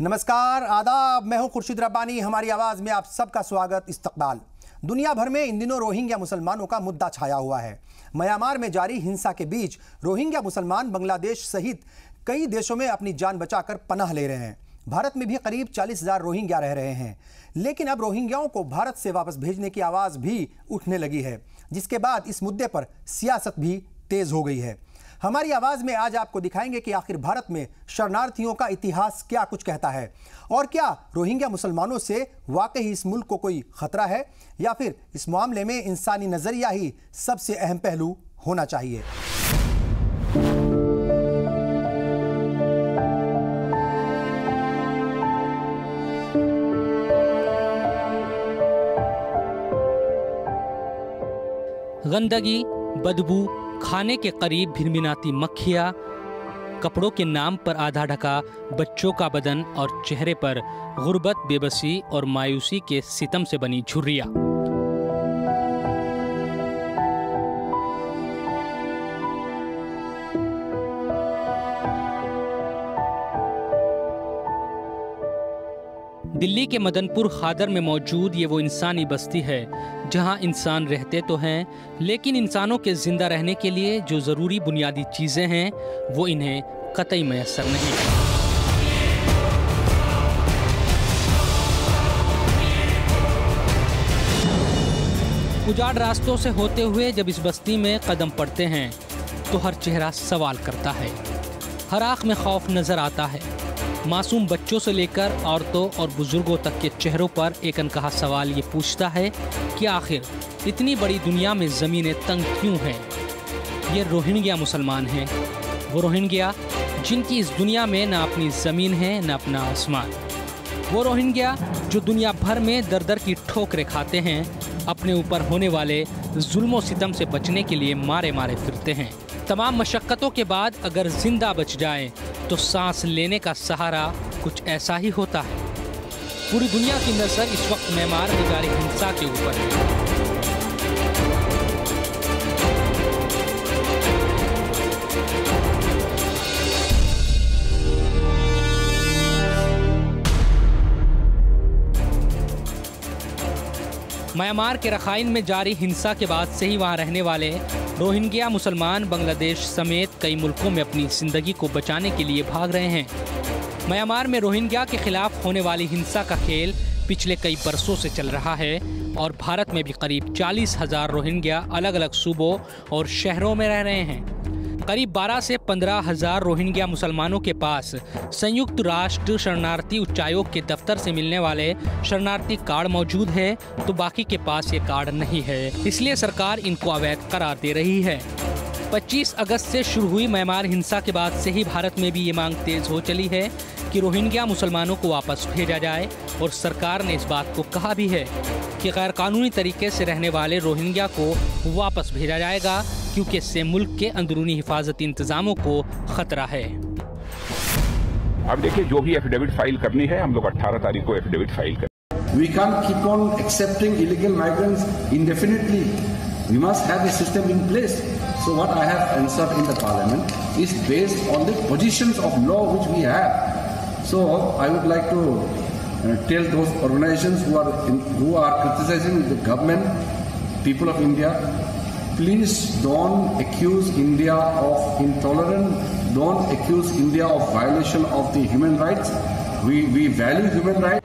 नमस्कार, आदाब। मैं हूं खुर्शीद रब्बानी। हमारी आवाज में आप सबका स्वागत, इस्तकबाल। दुनिया भर में इन दिनों रोहिंग्या मुसलमानों का मुद्दा छाया हुआ है। म्यांमार में जारी हिंसा के बीच रोहिंग्या मुसलमान बांग्लादेश सहित कई देशों में अपनी जान बचाकर पनाह ले रहे हैं। भारत में भी करीब 40,000 रोहिंग्या रह रहे हैं, लेकिन अब रोहिंग्याओं को भारत से वापस भेजने की आवाज भी उठने लगी है, जिसके बाद इस मुद्दे पर सियासत भी तेज हो गई है। हमारी आवाज में आज आपको दिखाएंगे कि आखिर भारत में शरणार्थियों का इतिहास क्या कुछ कहता है, और क्या रोहिंग्या मुसलमानों से वाकई इस मुल्क को कोई खतरा है, या फिर इस मामले में इंसानी नजरिया ही सबसे अहम पहलू होना चाहिए। गंदगी, बदबू, खाने के करीब भिनभिनाती मक्खियाँ, कपड़ों के नाम पर आधा ढका बच्चों का बदन और चेहरे पर गुर्बत, बेबसी और मायूसी के सितम से बनी झुर्रियाँ। दिल्ली के मदनपुर खादर में मौजूद ये वो इंसानी बस्ती है जहां इंसान रहते तो हैं, लेकिन इंसानों के जिंदा रहने के लिए जो ज़रूरी बुनियादी चीज़ें हैं वो इन्हें कतई मैसर नहीं। उजाड़ रास्तों से होते हुए जब इस बस्ती में कदम पड़ते हैं तो हर चेहरा सवाल करता है, हर आँख में खौफ नज़र आता है। मासूम बच्चों से लेकर औरतों और बुजुर्गों तक के चेहरों पर एक अनकहा सवाल ये पूछता है कि आखिर इतनी बड़ी दुनिया में ज़मीनें तंग क्यों हैं। ये रोहिंग्या मुसलमान हैं, वो रोहिंग्या जिनकी इस दुनिया में ना अपनी ज़मीन है ना अपना आसमान। वो रोहिंग्या जो दुनिया भर में दर दर की ठोकरें खाते हैं, अपने ऊपर होने वाले जुल्म सितम से बचने के लिए मारे मारे फिरते हैं। तमाम मशक्क़तों के बाद अगर जिंदा बच जाए तो सांस लेने का सहारा कुछ ऐसा ही होता है। पूरी दुनिया की नज़र इस वक्त म्यांमार में जारी हिंसा के ऊपर है। म्यांमार के रखाइन में जारी हिंसा के बाद से ही वहां रहने वाले रोहिंग्या मुसलमान बांग्लादेश समेत कई मुल्कों में अपनी ज़िंदगी को बचाने के लिए भाग रहे हैं। म्यांमार में रोहिंग्या के खिलाफ होने वाली हिंसा का खेल पिछले कई बरसों से चल रहा है और भारत में भी करीब 40,000 रोहिंग्या अलग अलग सूबों और शहरों में रह रहे हैं। करीब 12 से 15,000 रोहिंग्या मुसलमानों के पास संयुक्त राष्ट्र शरणार्थी उच्चायोग के दफ्तर से मिलने वाले शरणार्थी कार्ड मौजूद है, तो बाकी के पास ये कार्ड नहीं है, इसलिए सरकार इनको अवैध करार दे रही है। 25 अगस्त से शुरू हुई म्यांमार हिंसा के बाद से ही भारत में भी ये मांग तेज हो चली है कि रोहिंग्या मुसलमानों को वापस भेजा जाए, और सरकार ने इस बात को कहा भी है कि गैर कानूनी तरीके से रहने वाले रोहिंग्या को वापस भेजा जाएगा, क्योंकि इससे मुल्क के अंदरूनी हिफाजती इंतजामों को खतरा है। अब देखिए, जो भी एफिडेविट फाइल करनी है, हम लोग 18 तारीख को एफिडेविट फाइल करें। We can't keep on accepting illegal migrants indefinitely. We must have a system in place. So what I have answered in the parliament is based on the positions of law which we have. So I would like to tell those organizations who are criticizing the government, people of India, please don't accuse India of intolerance. Don't accuse India of violation of the human rights. We value human rights.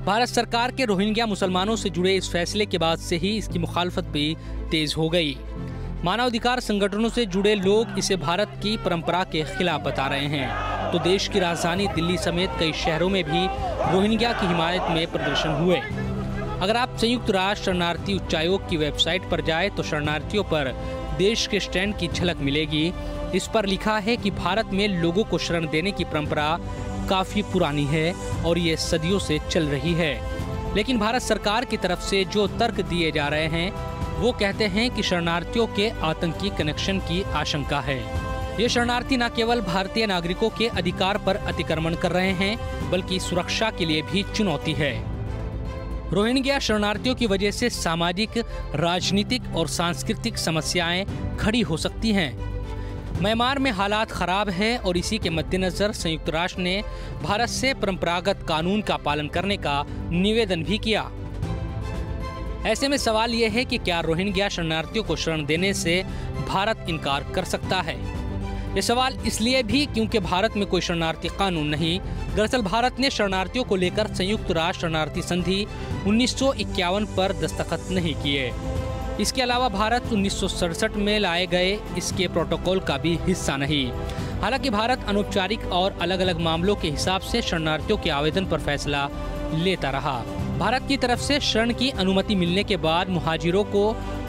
Bharat सरकार के Rohingya मुसलमानों से जुड़े इस फैसले के बाद से ही इसकी मुखालफत भी तेज हो गई। मानवाधिकार संगठनों से जुड़े लोग इसे भारत की परंपरा के खिलाफ बता रहे हैं, तो देश की राजधानी दिल्ली समेत कई शहरों में भी रोहिंग्या की हिमायत में प्रदर्शन हुए। अगर आप संयुक्त राष्ट्र शरणार्थी उच्चायोग की वेबसाइट पर जाए तो शरणार्थियों पर देश के स्टैंड की झलक मिलेगी। इस पर लिखा है कि भारत में लोगों को शरण देने की परंपरा काफ़ी पुरानी है और ये सदियों से चल रही है, लेकिन भारत सरकार की तरफ से जो तर्क दिए जा रहे हैं वो कहते हैं कि शरणार्थियों के आतंकी कनेक्शन की आशंका है। ये शरणार्थी न केवल भारतीय नागरिकों के अधिकार पर अतिक्रमण कर रहे हैं, बल्कि सुरक्षा के लिए भी चुनौती है। रोहिंग्या शरणार्थियों की वजह से सामाजिक, राजनीतिक और सांस्कृतिक समस्याएं खड़ी हो सकती हैं। म्यांमार में हालात खराब है और इसी के मद्देनजर संयुक्त राष्ट्र ने भारत से परंपरागत कानून का पालन करने का निवेदन भी किया। ऐसे में सवाल यह है कि क्या रोहिंग्या शरणार्थियों को शरण देने से भारत इनकार कर सकता है? ये सवाल इसलिए भी क्योंकि भारत में कोई शरणार्थी कानून नहीं। दरअसल भारत ने शरणार्थियों को लेकर संयुक्त राष्ट्र शरणार्थी संधि 1951 पर दस्तखत नहीं किए। इसके अलावा भारत 1967 में लाए गए इसके प्रोटोकॉल का भी हिस्सा नहीं। हालांकि भारत अनौपचारिक और अलग अलग मामलों के हिसाब से शरणार्थियों के आवेदन पर फैसला लेता रहा। भारत की तरफ से शरण की अनुमति मिलने के बाद मुहाजिरों को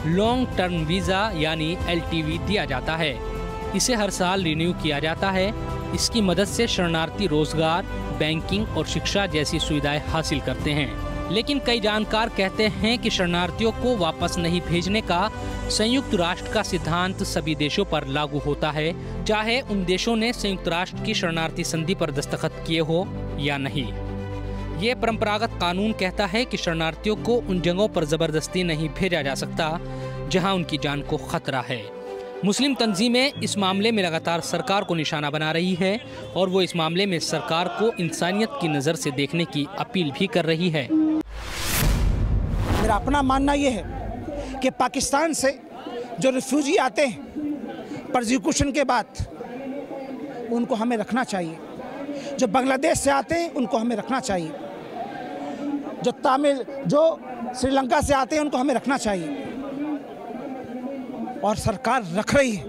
लॉन्ग टर्म वीज़ा यानी LTV दिया जाता है। इसे हर साल रिन्यू किया जाता है। इसकी मदद से शरणार्थी रोजगार, बैंकिंग और शिक्षा जैसी सुविधाएं हासिल करते हैं। लेकिन कई जानकार कहते हैं कि शरणार्थियों को वापस नहीं भेजने का संयुक्त राष्ट्र का सिद्धांत सभी देशों पर लागू होता है, चाहे उन देशों ने संयुक्त राष्ट्र की शरणार्थी संधि पर दस्तखत किए हो या नहीं। ये परंपरागत कानून कहता है कि शरणार्थियों को उन जगहों पर जबरदस्ती नहीं भेजा जा सकता जहां उनकी जान को खतरा है। मुस्लिम तंजीमें इस मामले में लगातार सरकार को निशाना बना रही है और वो इस मामले में सरकार को इंसानियत की नज़र से देखने की अपील भी कर रही है। मेरा अपना मानना ये है कि पाकिस्तान से जो रिफ्यूजी आते हैं परसिक्यूशन के बाद, उनको हमें रखना चाहिए। जो बांग्लादेश से आते हैं उनको हमें रखना चाहिए। जो श्रीलंका से आते हैं उनको हमें रखना चाहिए, और सरकार रख रही है।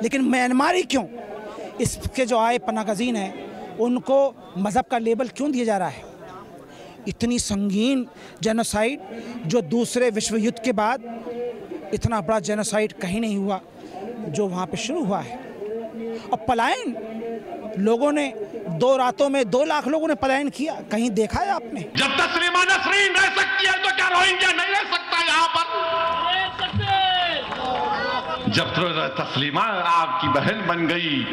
लेकिन म्यांमारी क्यों, इसके जो आए पनागज़ीन हैं उनको मज़हब का लेबल क्यों दिया जा रहा है? इतनी संगीन जेनोसाइड जो दूसरे विश्व युद्ध के बाद इतना बड़ा जेनोसाइड कहीं नहीं हुआ जो वहाँ पे शुरू हुआ है। और पलायन लोगों ने 2 रातों में 2 लाख लोगों ने पलायन किया, कहीं देखा है आपने? जब तस्लीमा नसरीन रह सकती है तो क्या रोहिंग्या नहीं रह सकता यहाँ पर? जब तस्लीमा आपकी बहन बन गई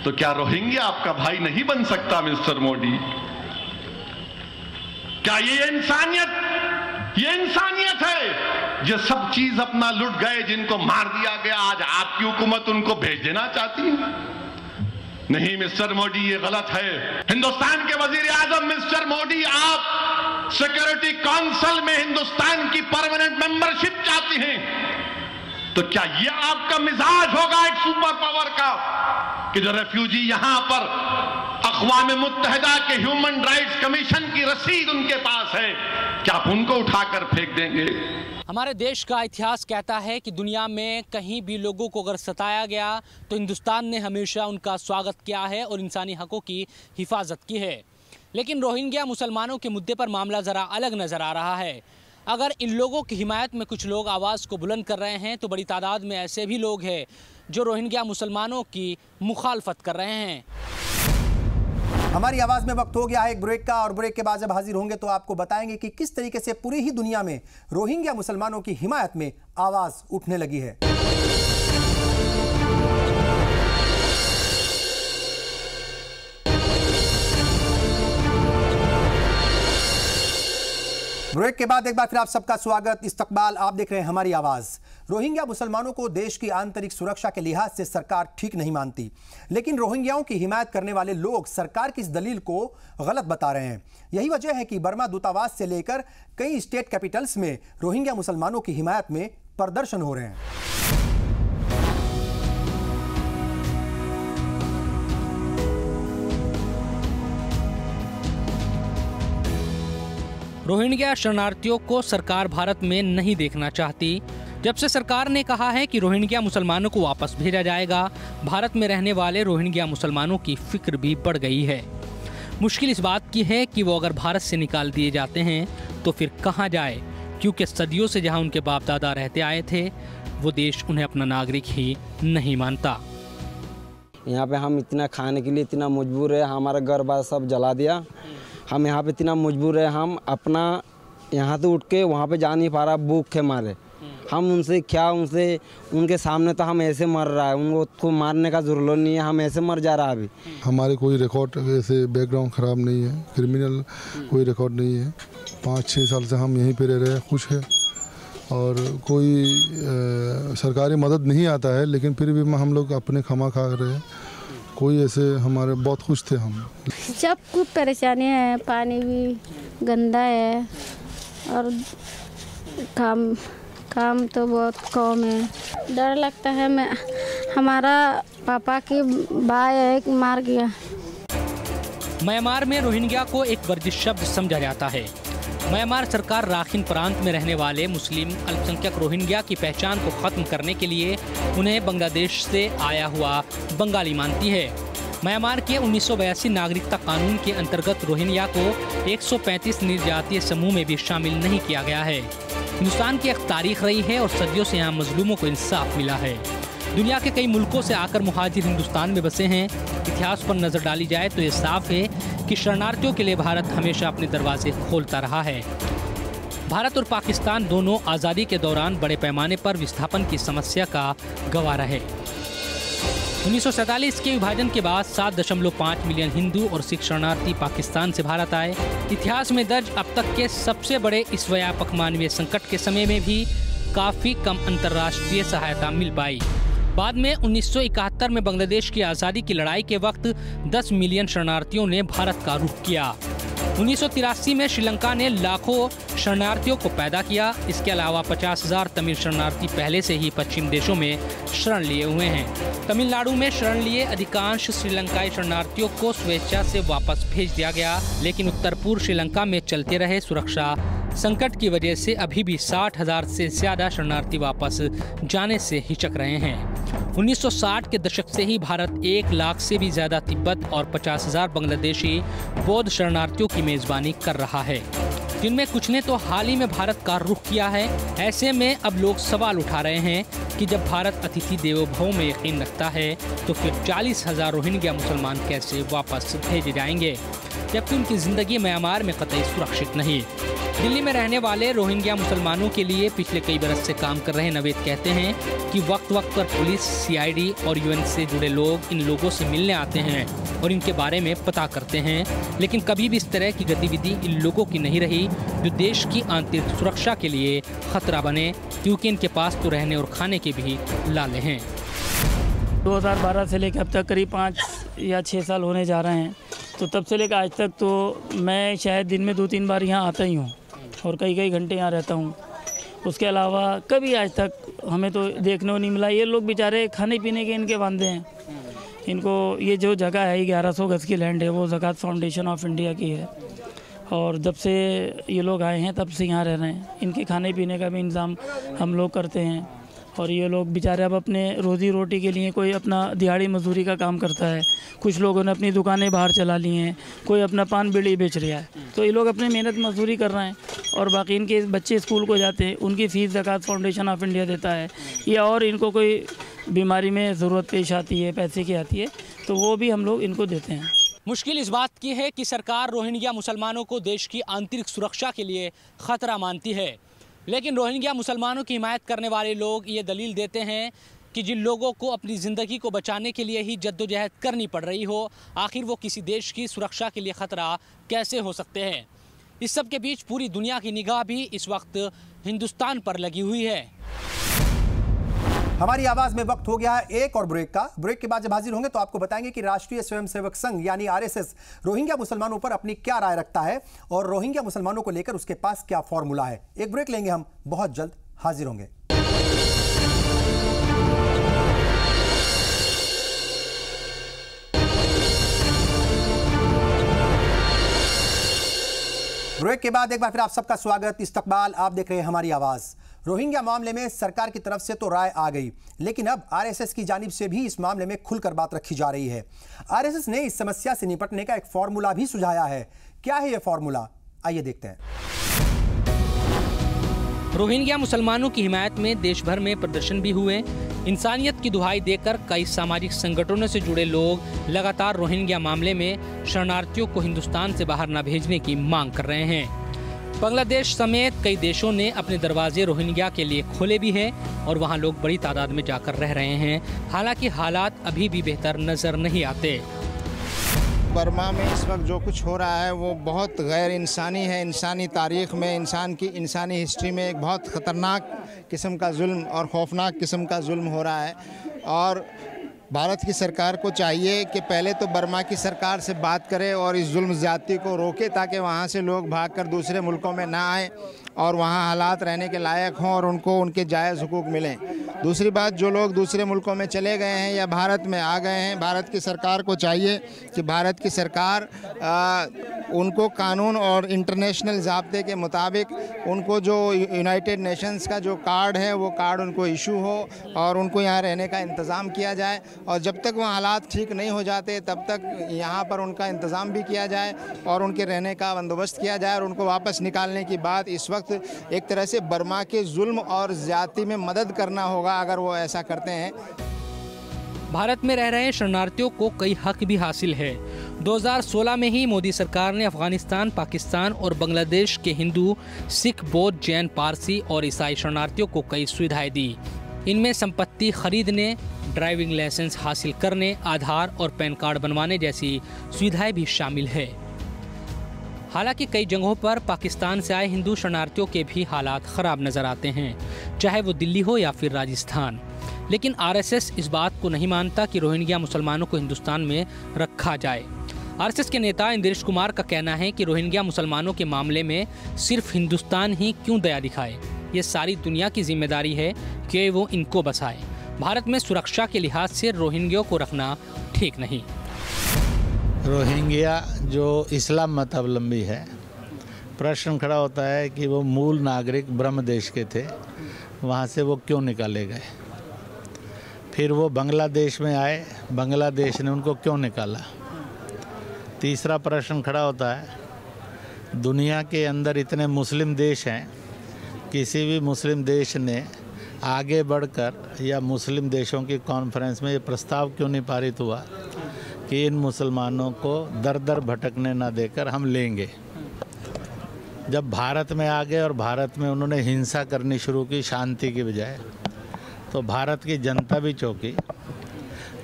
तो क्या रोहिंग्या आपका भाई नहीं बन सकता? मिस्टर मोदी, क्या ये इंसानियत है? जो सब चीज अपना लुट गए, जिनको मार दिया गया, आज आपकी हुकूमत उनको भेज देना चाहती है? नहीं मिस्टर मोदी, ये गलत है। हिंदुस्तान के वजीर आजम मिस्टर मोदी, आप सिक्योरिटी काउंसिल में हिंदुस्तान की परमानेंट मेंबरशिप चाहती हैं, तो क्या ये आपका मिजाज होगा एक सुपर पावर का कि जो रेफ्यूजी यहां पर अक़वाम मुत्तहिदा के ह्यूमन राइट्स कमीशन की रसीद उनके पास है, क्या आप उनको उठाकर फेंक देंगे? हमारे देश का इतिहास कहता है कि दुनिया में कहीं भी लोगों को अगर सताया गया तो हिंदुस्तान ने हमेशा उनका स्वागत किया है और इंसानी हकों की हिफाजत की है। लेकिन रोहिंग्या मुसलमानों के मुद्दे पर मामला ज़रा अलग नज़र आ रहा है। अगर इन लोगों की हिमायत में कुछ लोग आवाज़ को बुलंद कर रहे हैं तो बड़ी तादाद में ऐसे भी लोग हैं जो रोहिंग्या मुसलमानों की मुखालफत कर रहे हैं। हमारी आवाज़ में वक्त हो गया है एक ब्रेक का, और ब्रेक के बाद जब हाजिर होंगे तो आपको बताएंगे कि किस तरीके से पूरी ही दुनिया में रोहिंग्या मुसलमानों की हिमायत में आवाज़ उठने लगी है। ब्रेक के बाद एक बार फिर आप सबका स्वागत। इस्तकबाल, आप देख रहे हैं हमारी आवाज़। रोहिंग्या मुसलमानों को देश की आंतरिक सुरक्षा के लिहाज से सरकार ठीक नहीं मानती, लेकिन रोहिंग्याओं की हिमायत करने वाले लोग सरकार की इस दलील को गलत बता रहे हैं। यही वजह है कि बर्मा दूतावास से लेकर कई स्टेट कैपिटल्स में रोहिंग्या मुसलमानों की हिमायत में प्रदर्शन हो रहे हैं। रोहिंग्या शरणार्थियों को सरकार भारत में नहीं देखना चाहती। जब से सरकार ने कहा है कि रोहिंग्या मुसलमानों को वापस भेजा जाएगा, भारत में रहने वाले रोहिंग्या मुसलमानों की फिक्र भी बढ़ गई है। मुश्किल इस बात की है कि वो अगर भारत से निकाल दिए जाते हैं तो फिर कहाँ जाए, क्योंकि सदियों से जहाँ उनके बाप दादा रहते आए थे वो देश उन्हें अपना नागरिक ही नहीं मानता। यहाँ पे हम इतना खाने के लिए इतना मजबूर है, हमारा घर बार सब जला दिया। हम यहाँ पे इतना मजबूर है, हम अपना यहाँ से उठ के वहाँ पे जा नहीं पा रहा, भूख के मारे। हम उनसे क्या उनके सामने तो हम ऐसे मर रहा है, उनको मारने का ज़रूरत नहीं है, हम ऐसे मर जा रहा है अभी। हमारे कोई रिकॉर्ड ऐसे बैकग्राउंड ख़राब नहीं है, क्रिमिनल कोई रिकॉर्ड नहीं है। 5-6 साल से हम यहीं पे रह रहे हैं, खुश है और कोई सरकारी मदद नहीं आता है, लेकिन फिर भी हम लोग अपने खमा खा रहे हैं। कोई ऐसे हमारे बहुत खुश थे हम। सब कुछ परेशानी है, पानी भी गंदा है और काम तो बहुत कम है। डर लगता है, मैं हमारा पापा की भाई मार गया। म्यांमार में रोहिंग्या को एक वर्जिश शब्द समझा जाता है। म्यांमार सरकार राखीन प्रांत में रहने वाले मुस्लिम अल्पसंख्यक रोहिंग्या की पहचान को खत्म करने के लिए उन्हें बांग्लादेश से आया हुआ बंगाली मानती है। म्यांमार के 1982 नागरिकता कानून के अंतर्गत रोहिंग्या को 135 निर्जातीय समूह में भी शामिल नहीं किया गया है। हिंदुस्तान की एक तारीख रही है और सदियों से यहाँ मजलूमों को इंसाफ मिला है। दुनिया के कई मुल्कों से आकर मुहाजिर हिंदुस्तान में बसे हैं। इतिहास पर नजर डाली जाए तो ये साफ है कि शरणार्थियों के लिए भारत हमेशा अपने दरवाजे खोलता रहा है। भारत और पाकिस्तान दोनों आज़ादी के दौरान बड़े पैमाने पर विस्थापन की समस्या का गवाह रहे। 1947 के विभाजन के बाद 7.5 मिलियन हिंदू और सिख शरणार्थी पाकिस्तान से भारत आए। इतिहास में दर्ज अब तक के सबसे बड़े इस व्यापक मानवीय संकट के समय में भी काफ़ी कम अंतर्राष्ट्रीय सहायता मिल पाई। बाद में 1971 में बांग्लादेश की आज़ादी की लड़ाई के वक्त 10 मिलियन शरणार्थियों ने भारत का रुख किया। 1983 में श्रीलंका ने लाखों शरणार्थियों को पैदा किया। इसके अलावा 50,000 तमिल शरणार्थी पहले से ही पश्चिम देशों में शरण लिए हुए हैं। तमिलनाडु में शरण लिए अधिकांश श्रीलंकाई शरणार्थियों को स्वेच्छा से वापस भेज दिया गया, लेकिन उत्तर पूर्व श्रीलंका में चलते रहे सुरक्षा संकट की वजह से अभी भी 60,000 से ज़्यादा शरणार्थी वापस जाने से हिचक रहे हैं। 1960 के दशक से ही भारत 1 लाख से भी ज़्यादा तिब्बत और 50,000 बांग्लादेशी बौद्ध शरणार्थियों की मेज़बानी कर रहा है, जिनमें कुछ ने तो हाल ही में भारत का रुख किया है। ऐसे में अब लोग सवाल उठा रहे हैं कि जब भारत अतिथि देवो भव में यकीन रखता है तो फिर 40,000 रोहिंग्या मुसलमान कैसे वापस भेजे जाएंगे, जबकि उनकी ज़िंदगी म्यांमार में कतई सुरक्षित नहीं। दिल्ली में रहने वाले रोहिंग्या मुसलमानों के लिए पिछले कई बरस से काम कर रहे नवेद कहते हैं कि वक्त वक्त पर पुलिस, सीआईडी और यूएन से जुड़े लोग इन लोगों से मिलने आते हैं और इनके बारे में पता करते हैं, लेकिन कभी भी इस तरह की गतिविधि इन लोगों की नहीं रही जो देश की आंतरिक सुरक्षा के लिए खतरा बने, क्योंकि इनके पास तो रहने और खाने के भी लाले हैं। 2012 से लेकर अब तक करीब 5 या 6 साल होने जा रहे हैं, तो तब से लेकर आज तक तो मैं शायद दिन में 2-3 बार यहाँ आता ही हूँ और कई घंटे यहाँ रहता हूँ। उसके अलावा कभी आज तक हमें तो देखने को नहीं मिला। ये लोग बेचारे खाने पीने के इनके वांदे हैं। इनको ये जो जगह है 1100 गज की लैंड है, वो ज़कात फाउंडेशन ऑफ इंडिया की है और जब से ये लोग आए हैं तब से यहाँ रह रहे हैं। इनके खाने पीने का भी इंतज़ाम हम लोग करते हैं और ये लोग बेचारे अब अपने रोज़ी रोटी के लिए कोई अपना दिहाड़ी मजदूरी का काम करता है, कुछ लोगों ने अपनी दुकानें बाहर चला ली हैं, कोई अपना पान बीड़ी बेच रहा है, तो ये लोग अपनी मेहनत मजदूरी कर रहे हैं और बाकी इनके बच्चे स्कूल को जाते हैं, उनकी फ़ीस ज़कात फाउंडेशन ऑफ इंडिया देता है, या और इनको कोई बीमारी में ज़रूरत पेश आती है, पैसे की आती है, तो वो भी हम लोग इनको देते हैं। मुश्किल इस बात की है कि सरकार रोहिंग्या मुसलमानों को देश की आंतरिक सुरक्षा के लिए खतरा मानती है, लेकिन रोहिंग्या मुसलमानों की हिमायत करने वाले लोग ये दलील देते हैं कि जिन लोगों को अपनी ज़िंदगी को बचाने के लिए ही जद्दोजहद करनी पड़ रही हो, आखिर वो किसी देश की सुरक्षा के लिए ख़तरा कैसे हो सकते हैं। इस सब के बीच पूरी दुनिया की निगाह भी इस वक्त हिंदुस्तान पर लगी हुई है। हमारी आवाज में वक्त हो गया है एक और ब्रेक का। ब्रेक के बाद जब हाजिर होंगे तो आपको बताएंगे कि राष्ट्रीय स्वयंसेवक संघ यानी आरएसएस रोहिंग्या मुसलमानों पर अपनी क्या राय रखता है और रोहिंग्या मुसलमानों को लेकर उसके पास क्या फॉर्मूला है। एक ब्रेक लेंगे, हम बहुत जल्द हाजिर होंगे। ब्रेक के बाद एक बार फिर आप सबका स्वागत, इस्तकबाल। आप देख रहे हैं हमारी आवाज। रोहिंग्या मामले में सरकार की तरफ से तो राय आ गई, लेकिन अब आरएसएस की जानिब से भी इस मामले में खुलकर बात रखी जा रही है। आरएसएस ने इस समस्या से निपटने का एक फॉर्मूला भी सुझाया है। क्या है यह फॉर्मूला, आइए देखते हैं। रोहिंग्या मुसलमानों की हिमायत में देश भर में प्रदर्शन भी हुए। इंसानियत की दुहाई देकर कई सामाजिक संगठनों से जुड़े लोग लगातार रोहिंग्या मामले में शरणार्थियों को हिंदुस्तान से बाहर न भेजने की मांग कर रहे हैं। बांग्लादेश समेत कई देशों ने अपने दरवाजे रोहिंग्या के लिए खोले भी हैं और वहां लोग बड़ी तादाद में जाकर रह रहे हैं। हालांकि हालात अभी भी बेहतर नजर नहीं आते। बर्मा में इस वक्त जो कुछ हो रहा है वो बहुत गैर इंसानी है। इंसानी तारीख़ में, इंसान की इंसानी हिस्ट्री में एक बहुत ख़तरनाक किस्म का जुल्म और खौफनाक किस्म का जुल्म हो रहा है। और भारत की सरकार को चाहिए कि पहले तो बर्मा की सरकार से बात करे और इस जुल्म ज़्यादती को रोके, ताकि वहाँ से लोग भागकर दूसरे मुल्कों में ना आए और वहाँ हालात रहने के लायक हों और उनको उनके जायज़ हुकूक मिलें। दूसरी बात, जो लोग दूसरे मुल्कों में चले गए हैं या भारत में आ गए हैं, भारत की सरकार को चाहिए कि भारत की सरकार उनको कानून और इंटरनेशनल ज़ाब्ते के मुताबिक उनको जो यूनाइटेड नेशंस का जो कार्ड है वो कार्ड उनको इशू हो और उनको यहाँ रहने का इंतज़ाम किया जाए। और जब तक वहाँ हालात ठीक नहीं हो जाते तब तक यहाँ पर उनका इंतज़ाम भी किया जाए और उनके रहने का बंदोबस्त किया जाए। और उनको वापस निकालने की बात इस वक्त एक तरह से बर्मा के जुल्म और ज़्यादती में मदद करना होगा अगर वो ऐसा करते हैं। भारत में रह रहे शरणार्थियों को कई हक भी हासिल है। 2016 में ही मोदी सरकार ने अफगानिस्तान, पाकिस्तान और बांग्लादेश के हिंदू, सिख, बौद्ध, जैन, पारसी और ईसाई शरणार्थियों को कई सुविधाएं दी। इनमें संपत्ति खरीदने, ड्राइविंग लाइसेंस हासिल करने, आधार और पैन कार्ड बनवाने जैसी सुविधाएं भी शामिल है। हालांकि कई जगहों पर पाकिस्तान से आए हिंदू शरणार्थियों के भी हालात ख़राब नज़र आते हैं, चाहे वो दिल्ली हो या फिर राजस्थान। लेकिन आरएसएस इस बात को नहीं मानता कि रोहिंग्या मुसलमानों को हिंदुस्तान में रखा जाए। आरएसएस के नेता इंद्रेश कुमार का कहना है कि रोहिंग्या मुसलमानों के मामले में सिर्फ हिंदुस्तान ही क्यों दया दिखाए, ये सारी दुनिया की जिम्मेदारी है कि वो इनको बसाए। भारत में सुरक्षा के लिहाज से रोहिंग्यों को रखना ठीक नहीं। रोहिंग्या जो इस्लाम मतावलंबी है, प्रश्न खड़ा होता है कि वो मूल नागरिक ब्रह्म देश के थे, वहाँ से वो क्यों निकाले गए। फिर वो बांग्लादेश में आए, बांग्लादेश ने उनको क्यों निकाला। तीसरा प्रश्न खड़ा होता है, दुनिया के अंदर इतने मुस्लिम देश हैं, किसी भी मुस्लिम देश ने आगे बढ़कर या मुस्लिम देशों की कॉन्फ्रेंस में ये प्रस्ताव क्यों नहीं पारित हुआ कि इन मुसलमानों को दर दर भटकने ना देकर हम लेंगे। जब भारत में आ गए और भारत में उन्होंने हिंसा करनी शुरू की शांति की बजाय, तो भारत की जनता भी चौंकी।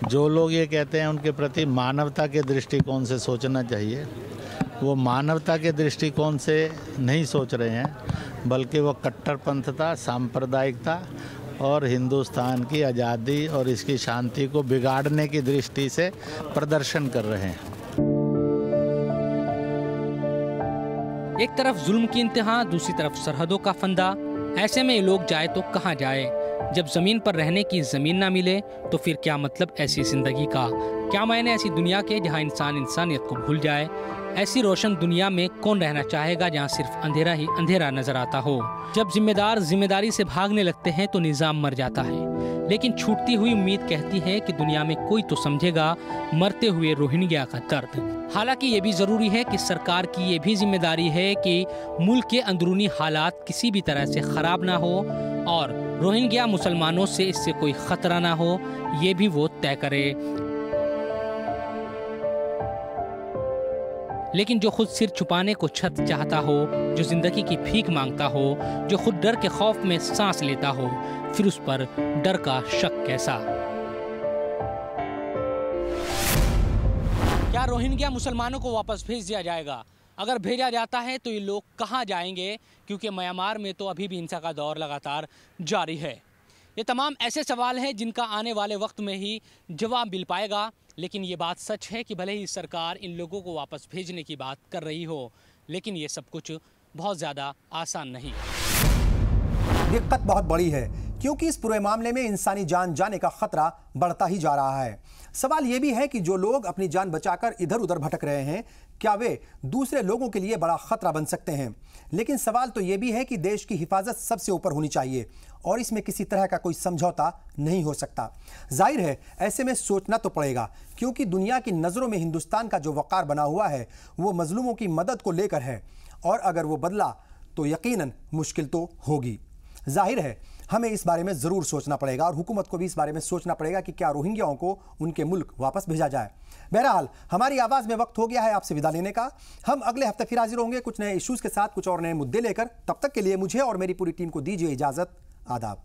जो लोग ये कहते हैं उनके प्रति मानवता के दृष्टिकोण से सोचना चाहिए, वो मानवता के दृष्टिकोण से नहीं सोच रहे हैं, बल्कि वो कट्टरपंथता, सांप्रदायिकता और हिंदुस्तान की आज़ादी और इसकी शांति को बिगाड़ने की दृष्टि से प्रदर्शन कर रहे हैं। एक तरफ जुल्म की इंतहा, दूसरी तरफ सरहदों का फंदा। ऐसे में ये लोग जाए तो कहाँ जाए? जब जमीन पर रहने की जमीन ना मिले तो फिर क्या मतलब ऐसी जिंदगी का? क्या मायने ऐसी दुनिया के जहाँ इंसान इंसानियत को भूल जाए? ऐसी रोशन दुनिया में कौन रहना चाहेगा जहाँ सिर्फ अंधेरा ही अंधेरा नजर आता हो? जब जिम्मेदार जिम्मेदारी से भागने लगते हैं तो निजाम मर जाता है। लेकिन छूटती हुई उम्मीद कहती है कि दुनिया में कोई तो समझेगा मरते हुए रोहिंग्या का दर्द। हालांकि ये भी जरूरी है कि सरकार की ये भी जिम्मेदारी है कि मुल्क के अंदरूनी हालात किसी भी तरह से खराब ना हो और रोहिंग्या मुसलमानों से इससे कोई खतरा ना हो, ये भी वो तय करे। लेकिन जो खुद सिर छुपाने को छत चाहता हो, जो जिंदगी की भीख मांगता हो, जो खुद डर के खौफ में सांस लेता हो, फिर उस पर डर का शक कैसा? क्या रोहिंग्या मुसलमानों को वापस भेज दिया जाएगा? अगर भेजा जाता है तो ये लोग कहाँ जाएंगे? क्योंकि म्यांमार में तो अभी भी हिंसा का दौर लगातार जारी है। ये तमाम ऐसे सवाल हैं जिनका आने वाले वक्त में ही जवाब मिल पाएगा। लेकिन ये बात सच है कि भले ही सरकार इन लोगों को वापस भेजने की बात कर रही हो, लेकिन ये सब कुछ बहुत ज़्यादा आसान नहीं। दिक्कत बहुत बड़ी है क्योंकि इस पूरे मामले में इंसानी जान जाने का खतरा बढ़ता ही जा रहा है। सवाल यह भी है कि जो लोग अपनी जान बचाकर इधर उधर भटक रहे हैं, क्या वे दूसरे लोगों के लिए बड़ा खतरा बन सकते हैं? लेकिन सवाल तो यह भी है कि देश की हिफाजत सबसे ऊपर होनी चाहिए और इसमें किसी तरह का कोई समझौता नहीं हो सकता। जाहिर है ऐसे में सोचना तो पड़ेगा, क्योंकि दुनिया की नज़रों में हिंदुस्तान का जो वक़ार बना हुआ है वो मजलूमों की मदद को लेकर है, और अगर वो बदला तो यकीनन मुश्किल तो होगी। जाहिर है हमें इस बारे में ज़रूर सोचना पड़ेगा और हुकूमत को भी इस बारे में सोचना पड़ेगा कि क्या रोहिंग्याओं को उनके मुल्क वापस भेजा जाए। बहरहाल हमारी आवाज़ में वक्त हो गया है आपसे विदा लेने का। हम अगले हफ्ते फिर हाजिर होंगे कुछ नए इश्यूज़ के साथ, कुछ और नए मुद्दे लेकर। तब तक के लिए मुझे और मेरी पूरी टीम को दीजिए इजाज़त। आदाब।